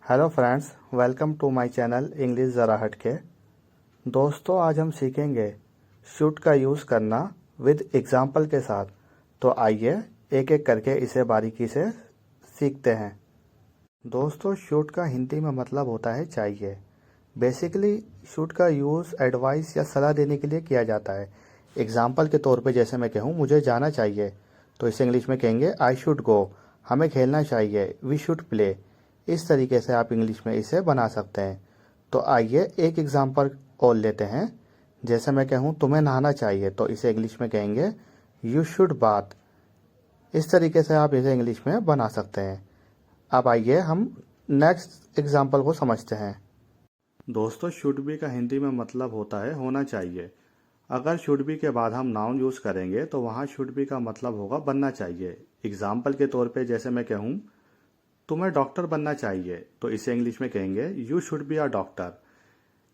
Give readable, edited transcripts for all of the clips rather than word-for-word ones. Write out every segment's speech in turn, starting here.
Hello friends, welcome to my channel English ज़रा हटके। दोस्तों, आज हम सीखेंगे शुड का यूज़ करना विद एग्जाम्पल के साथ। तो आइए एक एक करके इसे बारीकी से सीखते हैं। दोस्तों, शुड का हिंदी में मतलब होता है चाहिए। बेसिकली शुड का यूज़ एडवाइस या सलाह देने के लिए किया जाता है। एग्जाम्पल के तौर पे जैसे मैं कहूँ मुझे जाना चाहिए, तो इसे इंग्लिश में कहेंगे आई शुड गो। हमें खेलना चाहिए, वी शुड प्ले। इस तरीके से आप इंग्लिश में इसे बना सकते हैं। तो आइए एक एग्जाम्पल और लेते हैं। जैसे मैं कहूँ तुम्हें नहाना चाहिए, तो इसे इंग्लिश में कहेंगे यू शुड बाथ। इस तरीके से आप इसे इंग्लिश में बना सकते हैं। अब आइए हम नेक्स्ट एग्जाम्पल को समझते हैं। दोस्तों, शुड बी का हिंदी में मतलब होता है होना चाहिए। अगर शुड बी के बाद हम नाउन यूज़ करेंगे तो वहाँ शुड बी का मतलब होगा बनना चाहिए। एग्जाम्पल के तौर पे जैसे मैं कहूँ तुम्हें डॉक्टर बनना चाहिए, तो इसे इंग्लिश में कहेंगे you should be a doctor.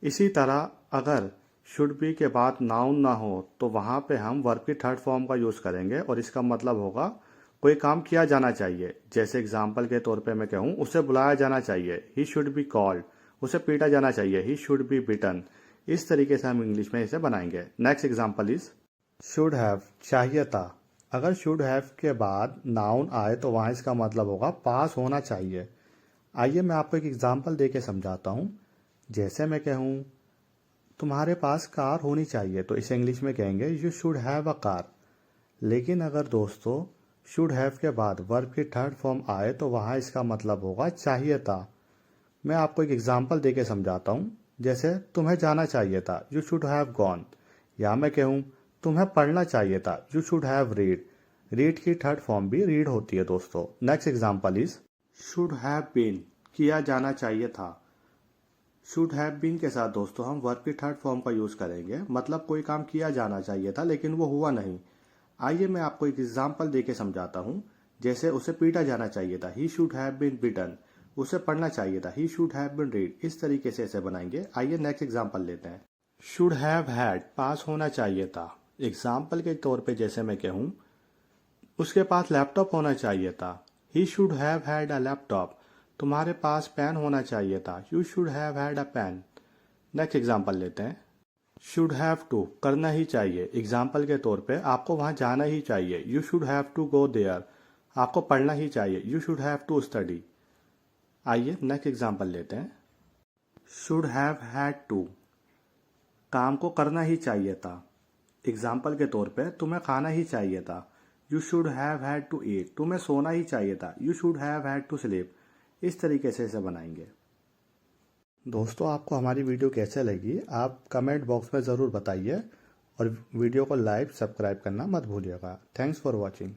इसी तरह अगर शुड बी के बाद नाउन ना हो तो वहाँ पे हम वर्ब की थर्ड फॉर्म का यूज़ करेंगे और इसका मतलब होगा कोई काम किया जाना चाहिए। जैसे एग्जाम्पल के तौर पे मैं कहूँ उसे बुलाया जाना चाहिए, ही शुड बी कॉल्ड। उसे पीटा जाना चाहिए, ही शुड बी बिटन। इस तरीके से हम इंग्लिश में इसे बनाएंगे। Next example is should have, चाहिए था। अगर शुड हैव के बाद नाउन आए तो वहाँ इसका मतलब होगा पास होना चाहिए। आइए मैं आपको एक एग्जाम्पल दे के समझाता हूँ। जैसे मैं कहूँ तुम्हारे पास कार होनी चाहिए, तो इसे इंग्लिश में कहेंगे you should have a car. लेकिन अगर दोस्तों शुड हैव के बाद वर्ब की थर्ड फॉर्म आए तो वहाँ इसका मतलब होगा चाहिए था। मैं आपको एक एग्जाम्पल दे के समझाता हूँ। जैसे तुम्हें जाना चाहिए था, यू शुड हैव गॉन। या मैं कहूँ तुम्हें पढ़ना चाहिए था, you should have read. Read की थर्ड फॉर्म भी रीड होती है दोस्तों। Next example is should have been, किया जाना चाहिए था। शुड हैव बीन के साथ दोस्तों हम वर्ब की थर्ड फॉर्म का यूज़ करेंगे, मतलब कोई काम किया जाना चाहिए था लेकिन वो हुआ नहीं। आइए मैं आपको एक एग्जाम्पल दे के समझाता हूँ। जैसे उसे पीटा जाना चाहिए था, he should have been beaten. उसे पढ़ना चाहिए था, he should have been read. इस तरीके से इसे बनाएंगे। आइए नेक्स्ट एग्जाम्पल लेते हैं। शुड हैव हैड, पास होना चाहिए था। एग्जाम्पल के तौर पे जैसे मैं कहूँ उसके पास लैपटॉप होना चाहिए था, he should have had a laptop. तुम्हारे पास पेन होना चाहिए था, you should have had a pen. Next example लेते हैं। शुड हैव टू, करना ही चाहिए। एग्जाम्पल के तौर पे आपको वहाँ जाना ही चाहिए, you should have to go there. आपको पढ़ना ही चाहिए, you should have to study. आइए नेक्स्ट एग्जाम्पल लेते हैं। शुड हैव हैड टू, काम को करना ही चाहिए था। एग्जाम्पल के तौर पे तुम्हें खाना ही चाहिए था, you should have had to eat. तुम्हें सोना ही चाहिए था, you should have had to sleep. इस तरीके से इसे बनाएंगे। दोस्तों, आपको हमारी वीडियो कैसे लगी आप कमेंट बॉक्स में ज़रूर बताइए और वीडियो को लाइक सब्सक्राइब करना मत भूलिएगा। Thanks for watching.